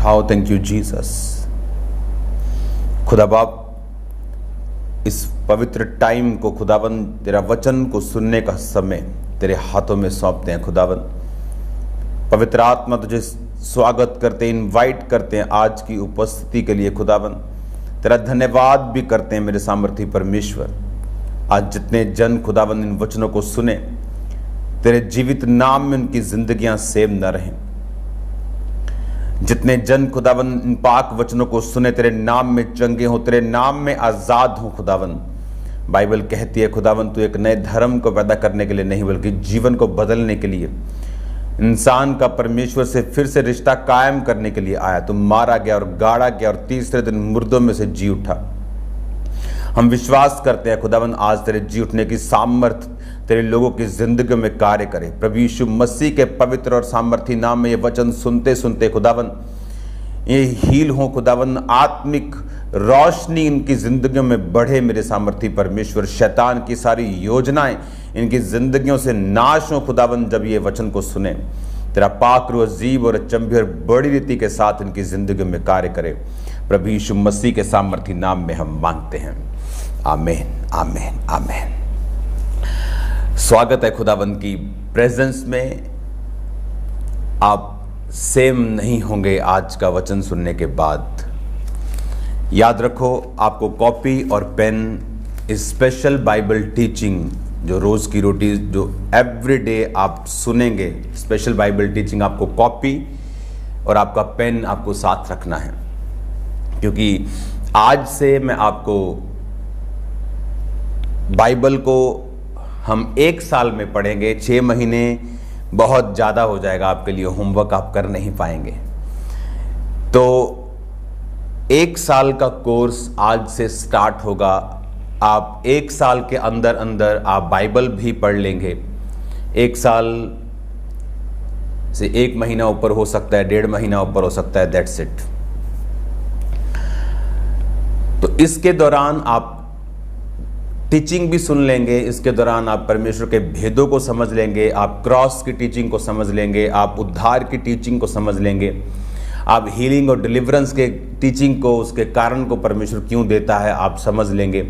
उठाओ। Thank you Jesus. खुदा बाप, इस पवित्र टाइम को खुदावन तेरा वचन को सुनने का समय तेरे हाथों में सौंपते हैं। खुदावन पवित्र आत्मा तुझे स्वागत करते हैं, इनवाइट करते हैं आज की उपस्थिति के लिए। खुदावन तेरा धन्यवाद भी करते हैं मेरे सामर्थी परमेश्वर। आज जितने जन खुदावन इन वचनों को सुने, तेरे जीवित नाम में उनकी जिंदगियां सेव न रहें। जितने जन खुदावन इन पाक वचनों को सुने, तेरे नाम में चंगे हो, तेरे नाम में आजाद हो। खुदावन बाइबल कहती है खुदावन तू एक नए धर्म को पैदा करने के लिए नहीं बल्कि जीवन को बदलने के लिए, इंसान का परमेश्वर से फिर से रिश्ता कायम करने के लिए आया। तू मारा गया और गाड़ा गया और तीसरे दिन मुर्दों में से जी उठा। हम विश्वास करते हैं खुदावन आज तेरे जी उठने की सामर्थ तेरे लोगों की जिंदगी में कार्य करे। प्रभु यीशु मसीह के पवित्र और सामर्थी नाम में ये वचन सुनते सुनते खुदावन ये हील हो। खुदावन आत्मिक रोशनी इनकी जिंदगियों में बढ़े। मेरे सामर्थी परमेश्वर, शैतान की सारी योजनाएं इनकी जिंदगियों से नाश हो। खुदावन जब ये वचन को सुने, तेरा पाक रूह अजीब और अचंभे और बड़ी रीति के साथ इनकी जिंदगी में कार्य करे। प्रभु यीशु मसीह के सामर्थी नाम में हम मांगते हैं, आमीन आमीन आमीन। स्वागत है खुदावन की प्रेजेंस में। आप सेम नहीं होंगे आज का वचन सुनने के बाद। याद रखो, आपको कॉपी और पेन, स्पेशल बाइबल टीचिंग जो रोज़ की रोटी जो एवरीडे आप सुनेंगे, स्पेशल बाइबल टीचिंग, आपको कॉपी और आपका पेन आपको साथ रखना है, क्योंकि आज से मैं आपको बाइबल को हम 1 साल में पढ़ेंगे। 6 महीने बहुत ज़्यादा हो जाएगा आपके लिए, होमवर्क आप कर नहीं पाएंगे। तो 1 साल का कोर्स आज से स्टार्ट होगा। आप 1 साल के अंदर अंदर आप बाइबल भी पढ़ लेंगे। 1 साल से 1 महीना ऊपर हो सकता है, 1.5 महीना ऊपर हो सकता है, दैट्स इट। तो इसके दौरान आप टीचिंग भी सुन लेंगे। इसके दौरान आप परमेश्वर के भेदों को समझ लेंगे, आप क्रॉस की टीचिंग को समझ लेंगे, आप उद्धार की टीचिंग को समझ लेंगे, आप हीलिंग और डिलीवरेंस के टीचिंग को, उसके कारण को परमेश्वर क्यों देता है आप समझ लेंगे।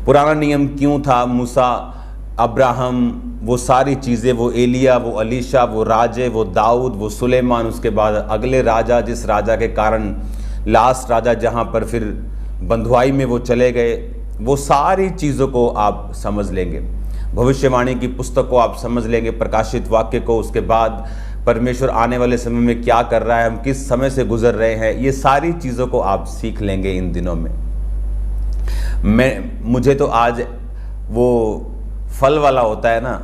पुराना नियम क्यों था, मूसा, अब्राहम, वो सारी चीज़ें, वो एलिया, वो अलीशा, वो राजे, वो दाऊद, वो सुलेमान, उसके बाद अगले राजा, जिस राजा के कारण लास्ट राजा जहाँ पर फिर बंधुआई में वो चले गए, वो सारी चीज़ों को आप समझ लेंगे। भविष्यवाणी की पुस्तक को आप समझ लेंगे, प्रकाशित वाक्य को, उसके बाद परमेश्वर आने वाले समय में क्या कर रहा है, हम किस समय से गुजर रहे हैं, ये सारी चीज़ों को आप सीख लेंगे इन दिनों में। मुझे तो आज वो फल वाला होता है ना,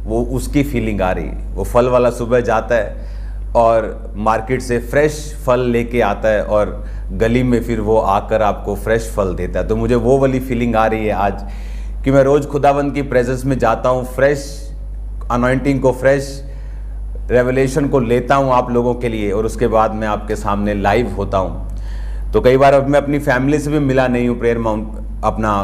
वो उसकी फीलिंग आ रही है। वो फल वाला सुबह जाता है और मार्केट से फ्रेश फल लेके आता है और गली में फिर वो आकर आपको फ्रेश फल देता है। तो मुझे वो वाली फीलिंग आ रही है आज कि मैं रोज़ खुदावंद की प्रेजेंस में जाता हूँ, फ्रेश अनॉइंटिंग को, फ्रेश रेवलेशन को लेता हूँ आप लोगों के लिए, और उसके बाद मैं आपके सामने लाइव होता हूँ। तो कई बार अब मैं अपनी फैमिली से भी मिला नहीं हूँ प्रेयर माउंट अपना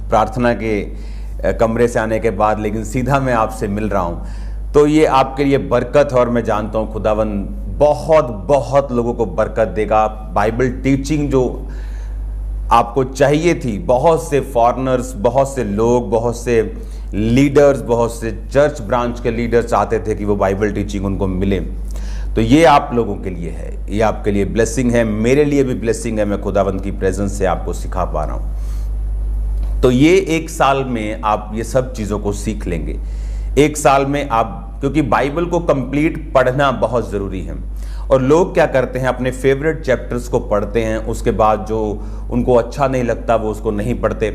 प्रार्थना के कमरे से आने के बाद, लेकिन सीधा मैं आपसे मिल रहा हूँ। तो ये आपके लिए बरकत है और मैं जानता हूँ खुदावन बहुत बहुत लोगों को बरकत देगा। बाइबल टीचिंग जो आपको चाहिए थी, बहुत से फॉरेनर्स, बहुत से लोग, बहुत से लीडर्स, बहुत से चर्च ब्रांच के लीडर्स चाहते थे कि वो बाइबल टीचिंग उनको मिले। तो ये आप लोगों के लिए है, ये आपके लिए ब्लेसिंग है, मेरे लिए भी ब्लेसिंग है। मैं खुदावंद की प्रेजेंस से आपको सिखा पा रहा हूँ। तो ये 1 साल में आप ये सब चीज़ों को सीख लेंगे। 1 साल में आप, क्योंकि बाइबल को कंप्लीट पढ़ना बहुत ज़रूरी है। और लोग क्या करते हैं, अपने फेवरेट चैप्टर्स को पढ़ते हैं, उसके बाद जो उनको अच्छा नहीं लगता वो उसको नहीं पढ़ते।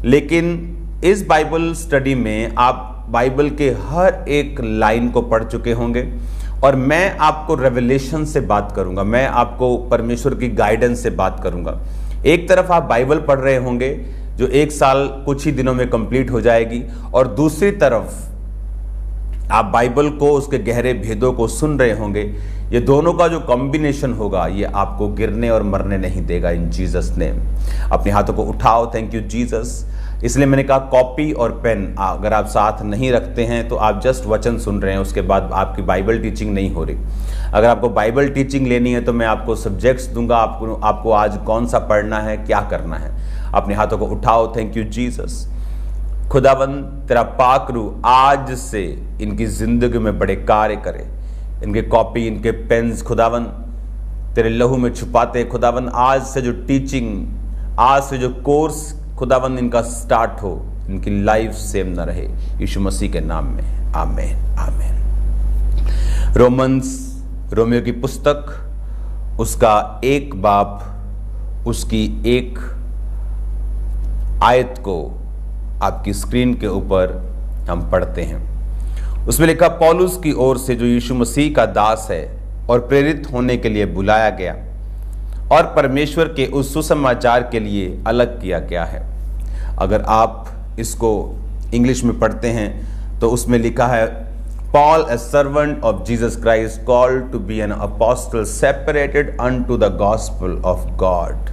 लेकिन इस बाइबल स्टडी में आप बाइबल के हर एक लाइन को पढ़ चुके होंगे और मैं आपको रेवलेशन से बात करूंगा, मैं आपको परमेश्वर की गाइडेंस से बात करूंगा। एक तरफ आप बाइबल पढ़ रहे होंगे जो 1 साल कुछ ही दिनों में कंप्लीट हो जाएगी, और दूसरी तरफ आप बाइबल को, उसके गहरे भेदों को सुन रहे होंगे। ये दोनों का जो कॉम्बिनेशन होगा ये आपको गिरने और मरने नहीं देगा इन जीसस नेम। अपने हाथों को उठाओ। Thank you Jesus. इसलिए मैंने कहा कॉपी और पेन अगर आप साथ नहीं रखते हैं तो आप जस्ट वचन सुन रहे हैं, उसके बाद आपकी बाइबल टीचिंग नहीं हो रही। अगर आपको बाइबल टीचिंग लेनी है तो मैं आपको सब्जेक्ट्स दूंगा, आपको आज कौन सा पढ़ना है, क्या करना है। अपने हाथों को उठाओ। Thank you Jesus. खुदावन तेरा पाक रूह आज से इनकी जिंदगी में बड़े कार्य करे। इनके कॉपी, इनके पेन्स खुदावन तेरे लहू में छुपाते। खुदावन आज से जो टीचिंग, आज से जो कोर्स खुदावन इनका स्टार्ट हो, इनकी लाइफ सेम न रहे, यीशु मसीह के नाम में आमीन आमीन। रोमियो की पुस्तक उसका 1 बाब उसकी 1 आयत को आपकी स्क्रीन के ऊपर हम पढ़ते हैं। उसमें लिखा, पौलुस की ओर से जो यीशु मसीह का दास है और प्रेरित होने के लिए बुलाया गया और परमेश्वर के उस सुसमाचार के लिए अलग किया गया है। अगर आप इसको इंग्लिश में पढ़ते हैं तो उसमें लिखा है, Paul, a servant of Jesus Christ, called to be an apostle, separated unto the gospel of God।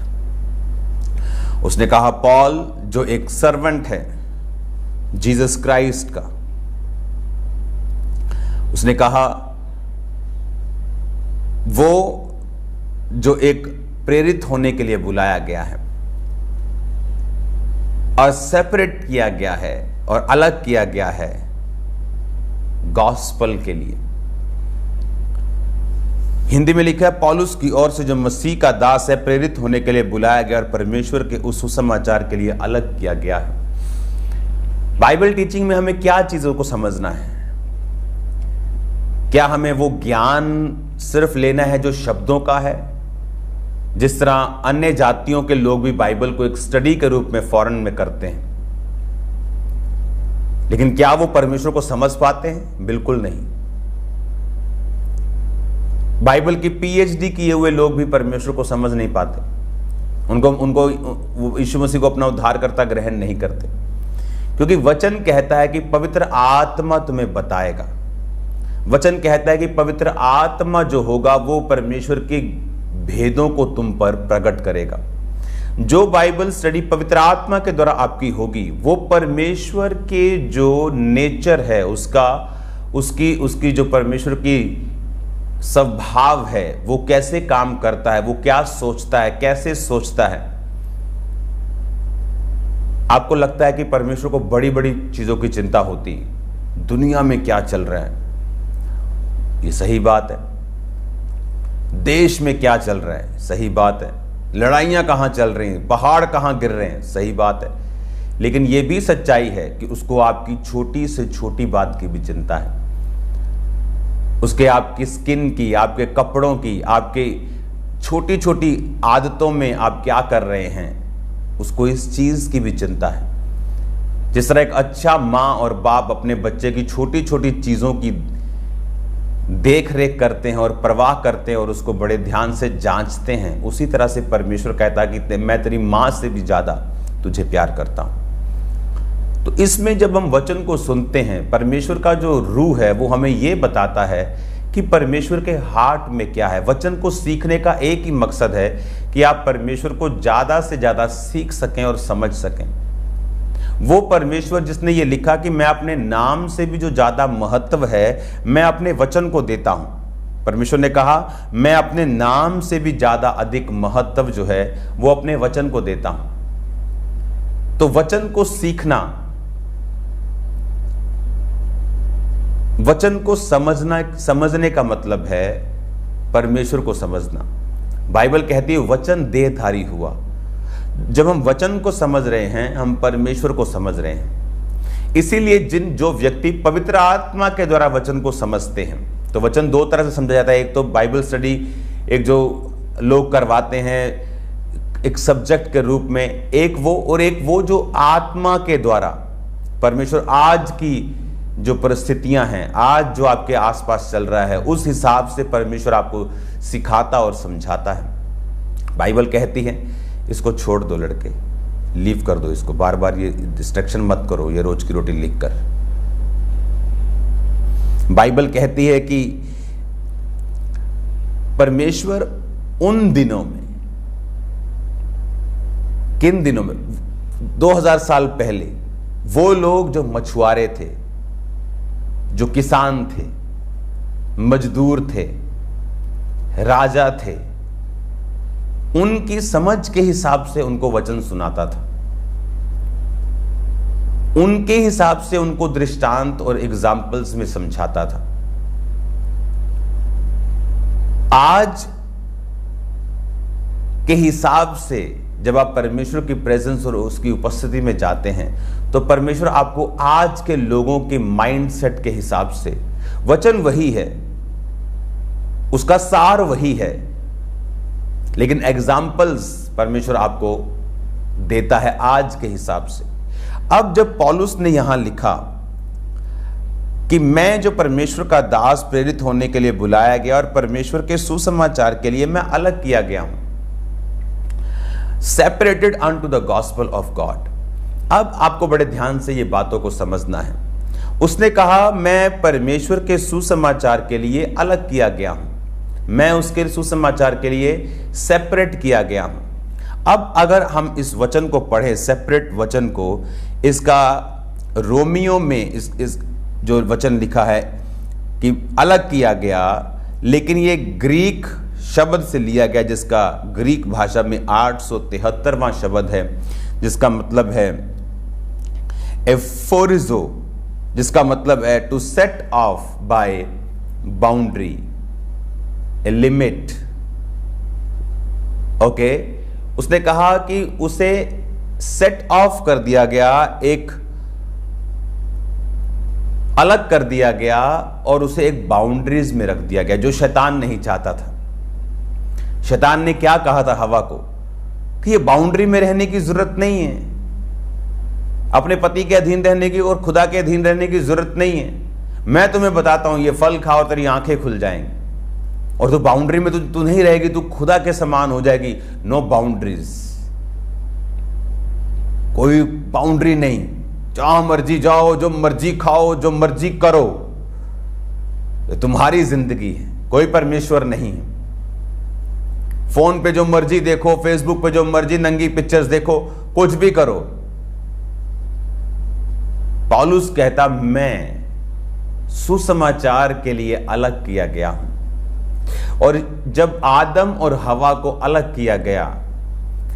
उसने कहा पॉल जो एक सर्वेंट है जीसस क्राइस्ट का, उसने कहा वो जो एक प्रेरित होने के लिए बुलाया गया है और सेपरेट किया गया है और अलग किया गया है गॉस्पल के लिए। हिंदी में लिखा है, पौलुस की ओर से जो मसीह का दास है, प्रेरित होने के लिए बुलाया गया और परमेश्वर के उस सुसमाचार के लिए अलग किया गया है। बाइबल टीचिंग में हमें क्या चीजों को समझना है? क्या हमें वो ज्ञान सिर्फ लेना है जो शब्दों का है, जिस तरह अन्य जातियों के लोग भी बाइबल को एक स्टडी के रूप में फॉरेन में करते हैं, लेकिन क्या वो परमेश्वर को समझ पाते हैं? बिल्कुल नहीं। बाइबल की पीएचडी किए हुए लोग भी परमेश्वर को समझ नहीं पाते। उनको यीशु मसीह को अपना उद्धारकर्ता ग्रहण नहीं करते, क्योंकि वचन कहता है कि पवित्र आत्मा तुम्हें बताएगा। वचन कहता है कि पवित्र आत्मा जो होगा वो परमेश्वर के भेदों को तुम पर प्रकट करेगा। जो बाइबल स्टडी पवित्र आत्मा के द्वारा आपकी होगी, वो परमेश्वर के जो नेचर है उसकी जो परमेश्वर की स्वभाव है, वो कैसे काम करता है, वो क्या सोचता है, कैसे सोचता है। आपको लगता है कि परमेश्वर को बड़ी बड़ी चीजों की चिंता होती, दुनिया में क्या चल रहा है, ये सही बात है। देश में क्या चल रहा है, सही बात है। लड़ाइयां कहां चल रही हैं, पहाड़ कहां गिर रहे हैं, सही बात है। लेकिन यह भी सच्चाई है कि उसको आपकी छोटी से छोटी बात की भी चिंता है। उसके आपकी स्किन की, आपके कपड़ों की, आपके छोटी छोटी आदतों में आप क्या कर रहे हैं, उसको इस चीज की भी चिंता है। जिस तरह एक अच्छा माँ और बाप अपने बच्चे की छोटी छोटी चीजों की देख रेख करते हैं और परवाह करते हैं और उसको बड़े ध्यान से जांचते हैं, उसी तरह से परमेश्वर कहता है कि मैं तेरी माँ से भी ज्यादा तुझे प्यार करता हूं। तो इसमें जब हम वचन को सुनते हैं, परमेश्वर का जो रूह है वो हमें ये बताता है कि परमेश्वर के हार्ट में क्या है। वचन को सीखने का एक ही मकसद है कि आप परमेश्वर को ज्यादा से ज्यादा सीख सकें और समझ सकें। वो परमेश्वर जिसने ये लिखा कि मैं अपने नाम से भी जो ज्यादा महत्व है मैं अपने वचन को देता हूं। परमेश्वर ने कहा मैं अपने नाम से भी ज्यादा अधिक महत्व जो है वो अपने वचन को देता हूं। तो वचन को सीखना, वचन को समझने का मतलब है परमेश्वर को समझना। बाइबल कहती है वचन देहधारी हुआ। जब हम वचन को समझ रहे हैं, हम परमेश्वर को समझ रहे हैं। इसीलिए जो व्यक्ति पवित्र आत्मा के द्वारा वचन को समझते हैं, तो वचन दो तरह से समझा जाता है। एक तो बाइबल स्टडी, एक जो लोग करवाते हैं एक सब्जेक्ट के रूप में, एक वो जो आत्मा के द्वारा परमेश्वर आज की जो परिस्थितियां हैं, आज जो आपके आसपास चल रहा है, उस हिसाब से परमेश्वर आपको सिखाता और समझाता है। बाइबल कहती है इसको छोड़ दो लड़के, लीव कर दो इसको, बार बार ये डिस्ट्रैक्शन मत करो, ये रोज की रोटी लिख कर। बाइबल कहती है कि परमेश्वर उन दिनों में, किन दिनों में, 2000 साल पहले वो लोग जो मछुआरे थे, जो किसान थे, मजदूर थे, राजा थे, उनकी समझ के हिसाब से उनको वचन सुनाता था, उनके हिसाब से उनको दृष्टांत और एग्जाम्पल्स में समझाता था। आज के हिसाब से जब आप परमेश्वर की प्रेजेंस और उसकी उपस्थिति में जाते हैं तो परमेश्वर आपको आज के लोगों के माइंडसेट के हिसाब से, वचन वही है, उसका सार वही है, लेकिन एग्जाम्पल्स परमेश्वर आपको देता है आज के हिसाब से। अब जब पौलुस ने यहां लिखा कि मैं जो परमेश्वर का दास प्रेरित होने के लिए बुलाया गया और परमेश्वर के सुसमाचार के लिए मैं अलग किया गया हूं, separated unto the gospel of God. अब आपको बड़े ध्यान से ये बातों को समझना है। उसने कहा मैं परमेश्वर के सुसमाचार के लिए अलग किया गया हूं, मैं उसके सुसमाचार के लिए सेपरेट किया गया हूं। अब अगर हम इस वचन को पढ़ें, सेपरेट वचन को, इसका रोमियो में इस जो वचन लिखा है कि अलग किया गया, लेकिन ये ग्रीक शब्द से लिया गया, जिसका ग्रीक भाषा में 873वां शब्द है, जिसका मतलब है एफोरिजो, जिसका मतलब है to set off by boundary, a limit. Okay, उसने कहा कि उसे सेट ऑफ कर दिया गया, एक अलग कर दिया गया और उसे एक बाउंड्रीज में रख दिया गया, जो शैतान नहीं चाहता था। शैतान ने क्या कहा था हवा को कि ये बाउंड्री में रहने की जरूरत नहीं है, अपने पति के अधीन रहने की और खुदा के अधीन रहने की जरूरत नहीं है। मैं तुम्हें बताता हूं, ये फल खाओ तेरी आंखें खुल जाएंगी और तो बाउंड्री में तू नहीं रहेगी, तू खुदा के समान हो जाएगी। नो बाउंड्रीज, कोई बाउंड्री नहीं, जहां मर्जी जाओ, जो मर्जी खाओ, जो मर्जी करो, ये तुम्हारी जिंदगी है, कोई परमेश्वर नहीं है। फोन पे जो मर्जी देखो, फेसबुक पे जो मर्जी नंगी पिक्चर्स देखो, कुछ भी करो। पौलुस कहता मैं सुसमाचार के लिए अलग किया गया हूं। और जब आदम और हवा को अलग किया गया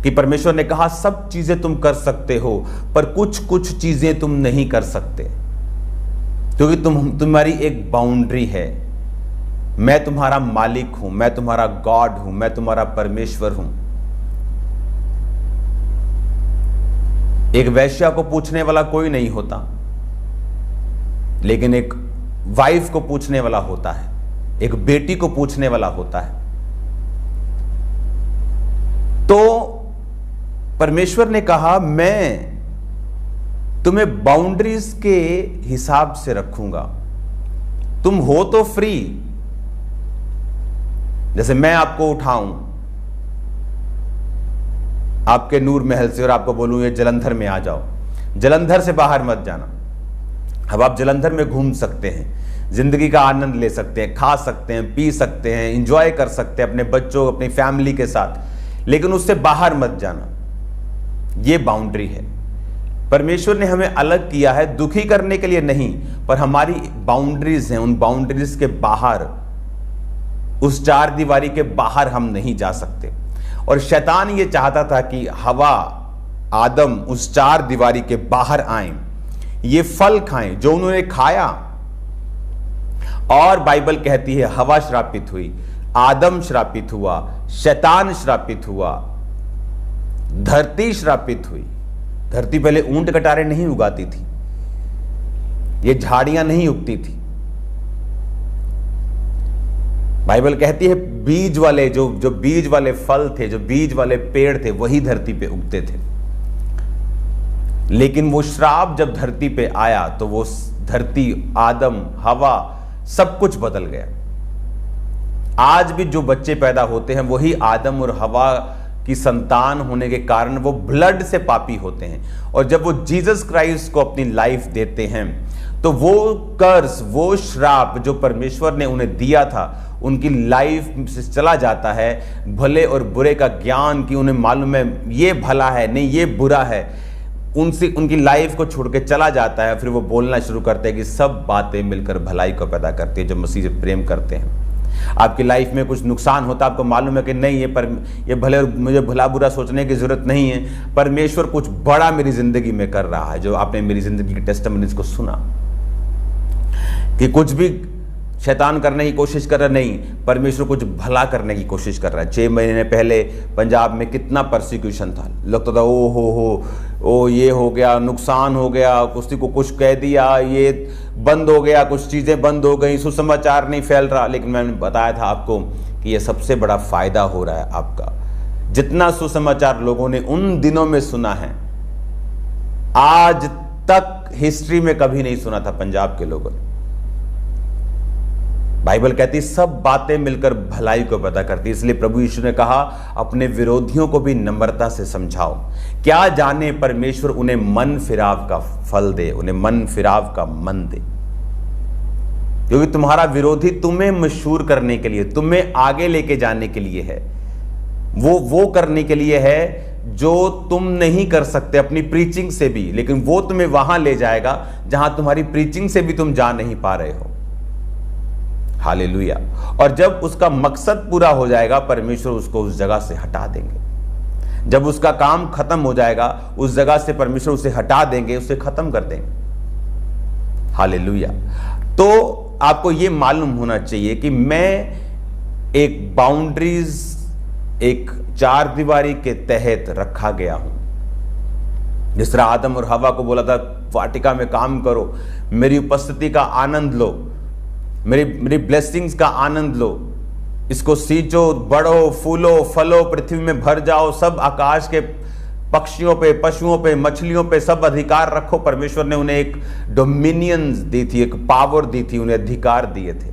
कि परमेश्वर ने कहा सब चीजें तुम कर सकते हो पर कुछ कुछ चीजें तुम नहीं कर सकते, क्योंकि तुम्हारी एक बाउंड्री है। मैं तुम्हारा मालिक हूं, मैं तुम्हारा गॉड हूं, मैं तुम्हारा परमेश्वर हूं। एक वेश्या को पूछने वाला कोई नहीं होता, लेकिन एक वाइफ को पूछने वाला होता है, एक बेटी को पूछने वाला होता है। तो परमेश्वर ने कहा मैं तुम्हें बाउंड्रीज के हिसाब से रखूंगा, तुम हो तो फ्री। जैसे मैं आपको उठाऊं आपके नूर महल से और आपको बोलूं ये जलंधर में आ जाओ, जलंधर से बाहर मत जाना। अब आप जलंधर में घूम सकते हैं, जिंदगी का आनंद ले सकते हैं, खा सकते हैं, पी सकते हैं, एंजॉय कर सकते हैं अपने बच्चों, अपनी फैमिली के साथ, लेकिन उससे बाहर मत जाना। ये बाउंड्री है। परमेश्वर ने हमें अलग किया है दुखी करने के लिए नहीं, पर हमारी बाउंड्रीज हैं, उन बाउंड्रीज के बाहर, उस चार दीवारी के बाहर हम नहीं जा सकते। और शैतान ये चाहता था कि हवा, आदम उस चार दीवारी के बाहर आए, ये फल खाएं जो उन्होंने खाया। और बाइबल कहती है हवा श्रापित हुई, आदम श्रापित हुआ, शैतान श्रापित हुआ, धरती श्रापित हुई। धरती पहले ऊंट कटारे नहीं उगाती थी, ये झाड़ियां नहीं उगती थी। बाइबल कहती है बीज वाले जो बीज वाले फल थे, जो बीज वाले पेड़ थे, वही धरती पे उगते थे। लेकिन वो श्राप जब धरती पे आया तो वो धरती, आदम, हवा, सब कुछ बदल गया। आज भी जो बच्चे पैदा होते हैं वही आदम और हवा की संतान होने के कारण वो ब्लड से पापी होते हैं। और जब वो जीसस क्राइस्ट को अपनी लाइफ देते हैं तो वो कर्स, वो श्राप जो परमेश्वर ने उन्हें दिया था, उनकी लाइफ से चला जाता है। भले और बुरे का ज्ञान, कि उन्हें मालूम है ये भला है, नहीं ये बुरा है, उनसे उनकी लाइफ को छोड़ के चला जाता है, फिर वो बोलना शुरू करते हैं कि सब बातें मिलकर भलाई को पैदा करती है जो मसीह से प्रेम करते हैं। आपकी लाइफ में कुछ नुकसान होता है, आपको मालूम है कि नहीं ये भले, मुझे भला बुरा सोचने की जरूरत नहीं है, परमेश्वर कुछ बड़ा मेरी जिंदगी में कर रहा है। जो आपने मेरी जिंदगी की टेस्टिमनीज को सुना कि कुछ भी शैतान करने की कोशिश कर रहा, नहीं, परमेश्वर कुछ भला करने की कोशिश कर रहा है। 6 महीने पहले पंजाब में कितना परसिक्यूशन था, लगता था ओ ये हो गया, नुकसान हो गया, किसी को कुछ कह दिया, ये बंद हो गया, कुछ चीज़ें बंद हो गई, सुसमाचार नहीं फैल रहा। लेकिन मैंने बताया था आपको कि ये सबसे बड़ा फायदा हो रहा है आपका। जितना सुसमाचार लोगों ने उन दिनों में सुना है, आज तक हिस्ट्री में कभी नहीं सुना था पंजाब के लोगों ने। बाइबल कहती सब बातें मिलकर भलाई को पैदा करती, इसलिए प्रभु यीशु ने कहा अपने विरोधियों को भी नम्रता से समझाओ, क्या जाने परमेश्वर उन्हें मन फिराव का फल दे, उन्हें मन फिराव का मन दे। क्योंकि तुम्हारा विरोधी तुम्हें मशहूर करने के लिए, तुम्हें आगे लेके जाने के लिए है, वो करने के लिए है जो तुम नहीं कर सकते अपनी प्रीचिंग से भी, लेकिन वो तुम्हें वहां ले जाएगा जहां तुम्हारी प्रीचिंग से भी तुम जा नहीं पा रहे हो। हालेलुया। और जब उसका मकसद पूरा हो जाएगा, परमेश्वर उसको उस जगह से हटा देंगे। जब उसका काम खत्म हो जाएगा, उस जगह से परमेश्वर उसे हटा देंगे, उसे खत्म कर देंगे। हालेलुया। तो आपको यह मालूम होना चाहिए कि मैं एक बाउंड्रीज, एक चार दीवारी के तहत रखा गया हूं। जिस तरह आदम और हवा को बोला था वाटिका में काम करो, मेरी उपस्थिति का आनंद लो, मेरी ब्लेसिंग्स का आनंद लो, इसको सींचो, बढ़ो, फूलो, फलो, पृथ्वी में भर जाओ, सब आकाश के पक्षियों पे, पशुओं पे, मछलियों पे सब अधिकार रखो। परमेश्वर ने उन्हें एक डोमिनियन दी थी, एक पावर दी थी, उन्हें अधिकार दिए थे।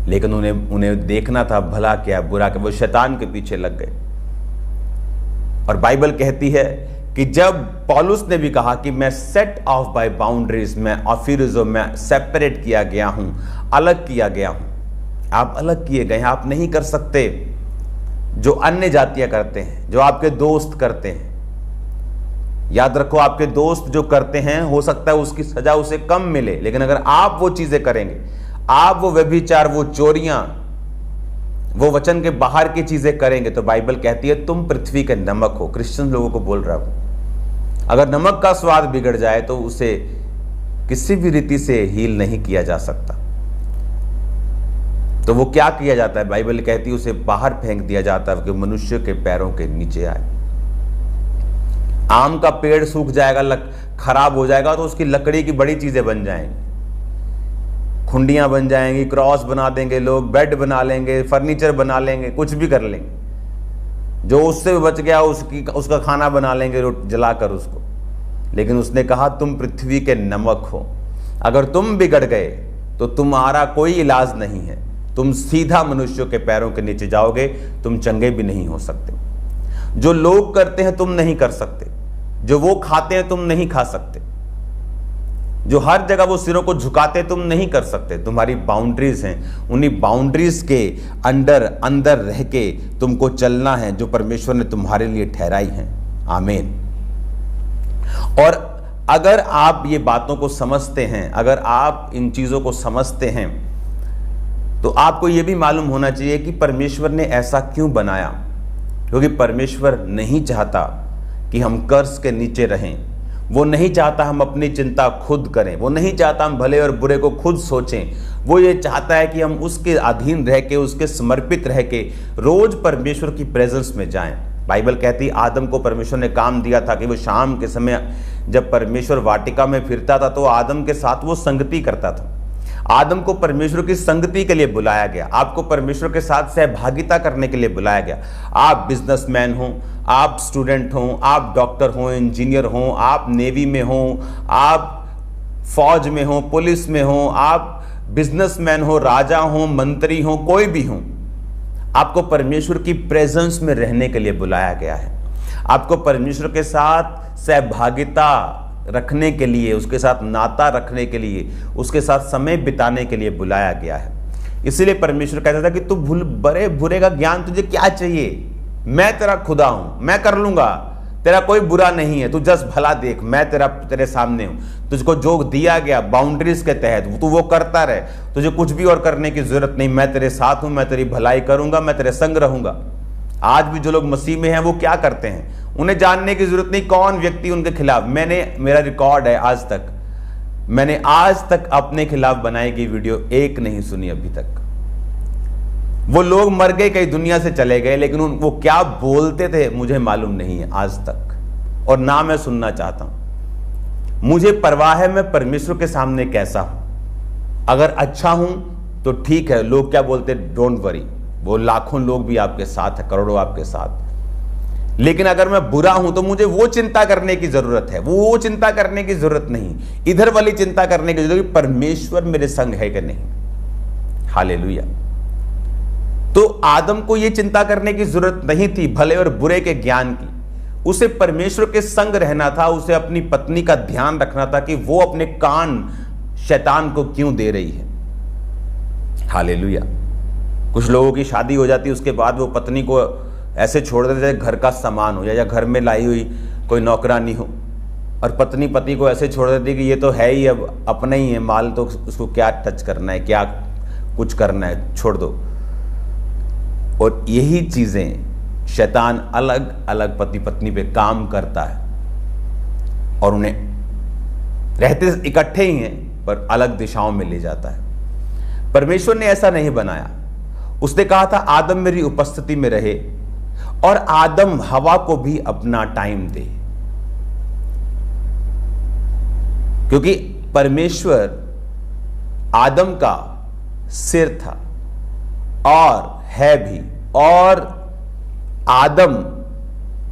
लेकिन उन्हें देखना था भला क्या बुरा क्या, वो शैतान के पीछे लग गए। और बाइबल कहती है कि जब पौलुस ने भी कहा कि मैं सेट ऑफ बाय बाउंड्रीज, मैं सेपरेट किया गया हूं, अलग किया गया हूं। आप अलग किए गए हैं, आप नहीं कर सकते जो अन्य जातियां करते हैं, जो आपके दोस्त करते हैं। याद रखो, आपके दोस्त जो करते हैं हो सकता है उसकी सजा उसे कम मिले, लेकिन अगर आप वो चीजें करेंगे, आप वो व्यभिचार, वो चोरियां, वो वचन के बाहर की चीजें करेंगे, तो बाइबल कहती है तुम पृथ्वी के नमक हो। क्रिश्चियन लोगों को बोल रहा हूं, अगर नमक का स्वाद बिगड़ जाए तो उसे किसी भी रीति से हील नहीं किया जा सकता। तो वो क्या किया जाता है, बाइबल कहती है उसे बाहर फेंक दिया जाता है कि मनुष्य के पैरों के नीचे आए। आम का पेड़ सूख जाएगा, खराब हो जाएगा, तो उसकी लकड़ी की बड़ी चीजें बन जाएंगी, खुंडियां बन जाएंगी, क्रॉस बना देंगे लोग, बेड बना लेंगे, फर्नीचर बना लेंगे, कुछ भी कर लेंगे। जो उससे बच गया उसका खाना बना लेंगे जलाकर उसको। लेकिन उसने कहा तुम पृथ्वी के नमक हो, अगर तुम बिगड़ गए तो तुम्हारा कोई इलाज नहीं है, तुम सीधा मनुष्यों के पैरों के नीचे जाओगे, तुम चंगे भी नहीं हो सकते। जो लोग करते हैं तुम नहीं कर सकते, जो वो खाते हैं तुम नहीं खा सकते, जो हर जगह वो सिरों को झुकाते तुम नहीं कर सकते। तुम्हारी बाउंड्रीज हैं, उन्हीं बाउंड्रीज के अंदर रह के तुमको चलना है जो परमेश्वर ने तुम्हारे लिए ठहराई है। आमीन। और अगर आप ये बातों को समझते हैं, अगर आप इन चीजों को समझते हैं, तो आपको ये भी मालूम होना चाहिए कि परमेश्वर ने ऐसा क्यों बनाया। क्योंकि परमेश्वर नहीं चाहता कि हम कर्ज के नीचे रहें, वो नहीं चाहता हम अपनी चिंता खुद करें, वो नहीं चाहता हम भले और बुरे को खुद सोचें। वो ये चाहता है कि हम उसके अधीन रह के, उसके समर्पित रह के रोज परमेश्वर की प्रेजेंस में जाएं। बाइबल कहती है आदम को परमेश्वर ने काम दिया था कि वो शाम के समय जब परमेश्वर वाटिका में फिरता था तो आदम के साथ वो संगति करता था। आदम को परमेश्वर की संगति के लिए बुलाया गया, आपको परमेश्वर के साथ सहभागिता करने के लिए बुलाया गया। आप बिजनेसमैन हो, आप स्टूडेंट हो, आप डॉक्टर हो, इंजीनियर हो, आप नेवी में हो, आप फौज में हो, पुलिस में हो, आप बिजनेसमैन हो, राजा हो, मंत्री हो, कोई भी हो, आपको परमेश्वर की प्रेजेंस में रहने के लिए बुलाया गया है। आपको परमेश्वर के साथ सहभागिता रखने के लिए, उसके साथ नाता रखने के लिए, उसके साथ समय बिताने के लिए बुलाया गया है। इसलिए परमेश्वर कहता था कि तू बड़े बुरे का ज्ञान तुझे क्या चाहिए, मैं तेरा खुदा हूं, मैं कर लूंगा, तेरा कोई बुरा नहीं है, तू जस्ट भला देख, मैं तेरे सामने हूं, तुझको जो दिया गया बाउंड्रीज के तहत तू वो करता रहे, तुझे कुछ भी और करने की जरूरत नहीं, मैं तेरे साथ हूं, मैं तेरी भलाई करूंगा, मैं तेरे संग रहूंगा। आज भी जो लोग मसीह में हैं वो क्या करते हैं, उन्हें जानने की जरूरत नहीं कौन व्यक्ति उनके खिलाफ। मेरा रिकॉर्ड है, मैंने आज तक अपने खिलाफ बनाई गई वीडियो एक नहीं सुनी अभी तक। वो लोग मर गए, कई दुनिया से चले गए, लेकिन वो क्या बोलते थे मुझे मालूम नहीं है आज तक, और ना मैं सुनना चाहता हूं। मुझे परवाह है मैं परमेश्वर के सामने कैसा हूं। अगर अच्छा हूं तो ठीक है, लोग क्या बोलते डोंट वरी, वो लाखों लोग भी आपके साथ है, करोड़ों आपके साथ। लेकिन अगर मैं बुरा हूं तो मुझे वो चिंता करने की जरूरत है, वो चिंता करने की जरूरत नहीं, इधर वाली चिंता करने की जरूरत, परमेश्वर मेरे संग है कि नहीं। हालेलुया। तो आदम को यह चिंता करने की जरूरत नहीं थी भले और बुरे के ज्ञान की, उसे परमेश्वर के संग रहना था, उसे अपनी पत्नी का ध्यान रखना था कि वो अपने कान शैतान को क्यों दे रही है। हालेलुया। कुछ लोगों की शादी हो जाती है, उसके बाद वो पत्नी को ऐसे छोड़ देते हैं घर का सामान हो या घर में लाई हुई कोई नौकरानी हो, और पत्नी पति को ऐसे छोड़ देती है कि ये तो है ही, अब अपना ही है माल, तो उसको क्या टच करना है, क्या कुछ करना है, छोड़ दो। और यही चीजें शैतान अलग अलग पति पत्नी पे काम करता है, और उन्हें रहते इकट्ठे ही हैं पर अलग दिशाओं में ले जाता है। परमेश्वर ने ऐसा नहीं बनाया। उसने कहा था आदम मेरी उपस्थिति में रहे, और आदम हवा को भी अपना टाइम दे, क्योंकि परमेश्वर आदम का सिर था और है भी, और आदम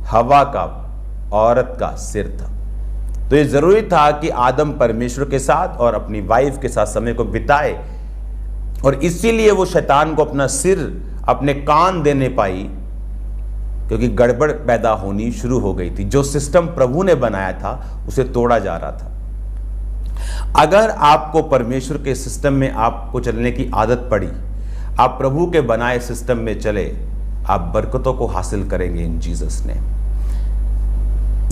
हवा का, औरत का सिर था। तो ये जरूरी था कि आदम परमेश्वर के साथ और अपनी वाइफ के साथ समय को बिताए, और इसीलिए वो शैतान को अपना सिर, अपने कान देने पाई, क्योंकि गड़बड़ पैदा होनी शुरू हो गई थी। जो सिस्टम प्रभु ने बनाया था उसे तोड़ा जा रहा था। अगर आपको परमेश्वर के सिस्टम में आपको चलने की आदत पड़ी, आप प्रभु के बनाए सिस्टम में चले, आप बरकतों को हासिल करेंगे इन जीसस ने।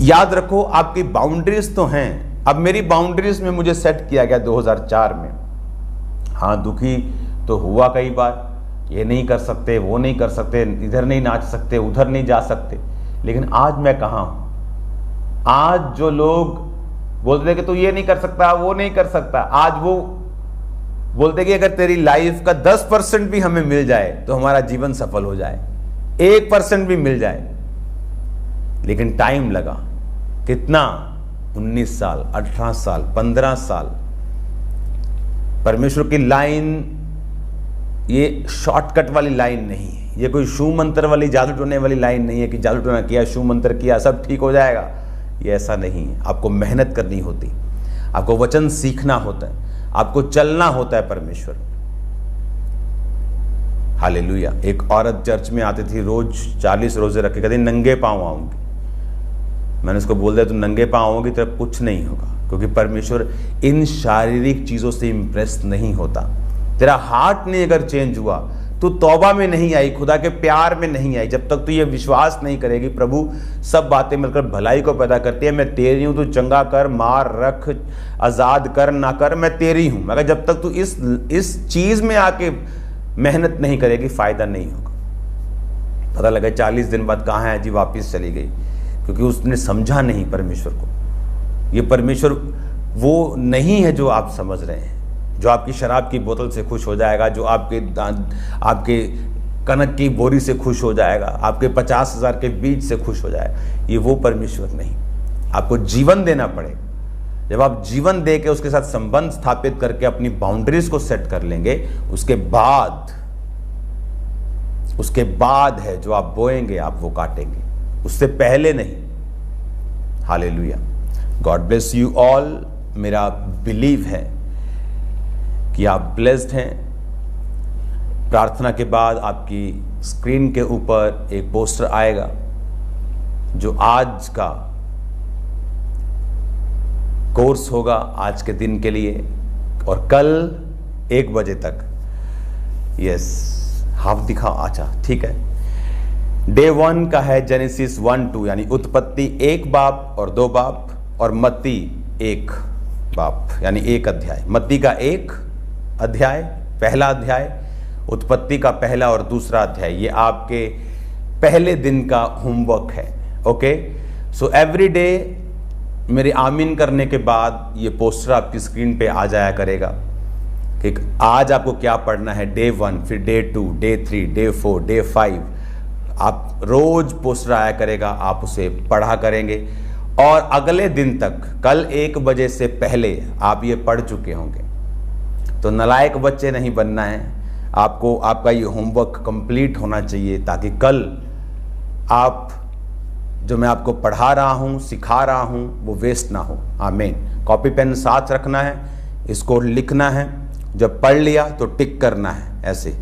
याद रखो आपकी बाउंड्रीज तो हैं। अब मेरी बाउंड्रीज में मुझे सेट किया गया 2004 में। हाँ, दुखी तो हुआ कई बार, ये नहीं कर सकते, वो नहीं कर सकते, इधर नहीं नाच सकते, उधर नहीं जा सकते, लेकिन आज मैं कहाँ हूं। आज जो लोग बोलते थे कि तू ये नहीं कर सकता, वो नहीं कर सकता, आज वो बोलते कि अगर तेरी लाइफ का 10% भी हमें मिल जाए तो हमारा जीवन सफल हो जाए, 1% भी मिल जाए। लेकिन टाइम लगा, कितना? 19 साल, 18 साल, 15 साल। परमेश्वर की लाइन ये शॉर्टकट वाली लाइन नहीं है, ये कोई शू मंत्र वाली जादू टोने वाली लाइन नहीं है कि जादू टोना किया, शू मंत्र किया, सब ठीक हो जाएगा। ये ऐसा नहीं है। आपको मेहनत करनी होती, आपको वचन सीखना होता है, आपको चलना होता है परमेश्वर। हालेलुया। एक औरत चर्च में आती थी, रोज 40 रोजे रखे, कहती नंगे पांव आऊंगी। मैंने उसको बोल दिया तू नंगे पांव आओगी तो कुछ नहीं होगा, क्योंकि परमेश्वर इन शारीरिक चीजों से इंप्रेस नहीं होता। तेरा हार्ट नहीं अगर चेंज हुआ, तू तौबा में नहीं आई, खुदा के प्यार में नहीं आई, जब तक तू ये विश्वास नहीं करेगी प्रभु सब बातें मिलकर भलाई को पैदा करती है, मैं तेरी हूं, तू चंगा कर, मार, रख, आजाद कर, ना कर, मैं तेरी हूं, मगर जब तक तू इस चीज में आके मेहनत नहीं करेगी फायदा नहीं होगा। पता लगा 40 दिन बाद कहाँ है जी, वापिस चली गई, क्योंकि उसने समझा नहीं परमेश्वर को। ये परमेश्वर वो नहीं है जो आप समझ रहे हैं, जो आपकी शराब की बोतल से खुश हो जाएगा, जो आपके कनक की बोरी से खुश हो जाएगा, आपके 50,000 के बीज से खुश हो जाएगा। ये वो परमेश्वर नहीं। आपको जीवन देना पड़ेगा। जब आप जीवन दे के उसके साथ संबंध स्थापित करके अपनी बाउंड्रीज को सेट कर लेंगे, उसके बाद है जो आप बोएंगे आप वो काटेंगे, उससे पहले नहीं। Hallelujah. God bless you all. मेरा बिलीव है कि आप ब्लेस्ड हैं। प्रार्थना के बाद आपकी स्क्रीन के ऊपर एक पोस्टर आएगा जो आज का कोर्स होगा, आज के दिन के लिए, और कल 1 बजे तक। यस, हाफ दिखा, अच्छा ठीक है। डे 1 का है जेनेसिस 1-2 यानी उत्पत्ति 1 बाब और 2 बाब, और मत्ती 1 बाब यानी 1 अध्याय। मत्ती का 1 अध्याय, पहला अध्याय, उत्पत्ति का पहला और दूसरा अध्याय, ये आपके पहले दिन का होमवर्क है। ओके, सो एवरी डे मेरे आमीन करने के बाद ये पोस्टर आपकी स्क्रीन पे आ जाया करेगा कि आज आपको क्या पढ़ना है। डे 1, फिर डे 2, डे 3, डे 4, डे 5, आप रोज पोस्टर आया करेगा, आप उसे पढ़ा करेंगे और अगले दिन तक, कल 1 बजे से पहले आप ये पढ़ चुके होंगे। तो नालायक बच्चे नहीं बनना है आपको, आपका ये होमवर्क कंप्लीट होना चाहिए ताकि कल आप जो मैं आपको पढ़ा रहा हूँ, सिखा रहा हूँ, वो वेस्ट ना हो। आमीन। कॉपी पेन साथ रखना है, इसको लिखना है, जब पढ़ लिया तो टिक करना है ऐसे।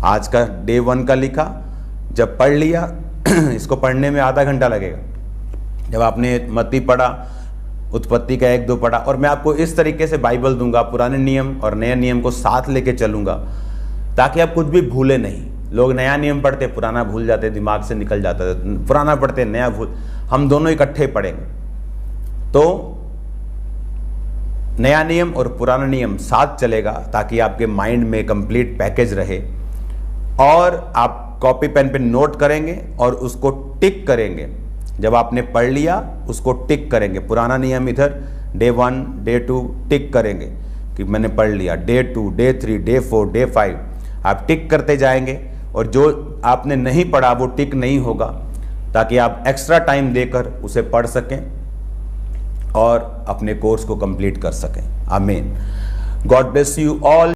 आज का डे 1 का लिखा, जब पढ़ लिया इसको पढ़ने में आधा घंटा लगेगा। जब आपने मत्ती पढ़ा, उत्पत्ति का 1-2 पढ़ा, और मैं आपको इस तरीके से बाइबल दूंगा, पुराने नियम और नए नियम को साथ लेके चलूंगा ताकि आप कुछ भी भूले नहीं। लोग नया नियम पढ़ते, पुराना भूल जाते, दिमाग से निकल जाता है, पुराना पढ़ते नया भूल, हम दोनों इकट्ठे पढ़ेंगे। तो नया नियम और पुराना नियम साथ चलेगा ताकि आपके माइंड में कंप्लीट पैकेज रहे, और आप कॉपी पेन पे नोट करेंगे और उसको टिक करेंगे। जब आपने पढ़ लिया उसको टिक करेंगे, पुराना नियम इधर डे 1, डे 2 टिक करेंगे कि मैंने पढ़ लिया। डे 2, डे 3, डे 4, डे 5 आप टिक करते जाएंगे, और जो आपने नहीं पढ़ा वो टिक नहीं होगा, ताकि आप एक्स्ट्रा टाइम देकर उसे पढ़ सकें और अपने कोर्स को कंप्लीट कर सकें। आमीन। God bless you all.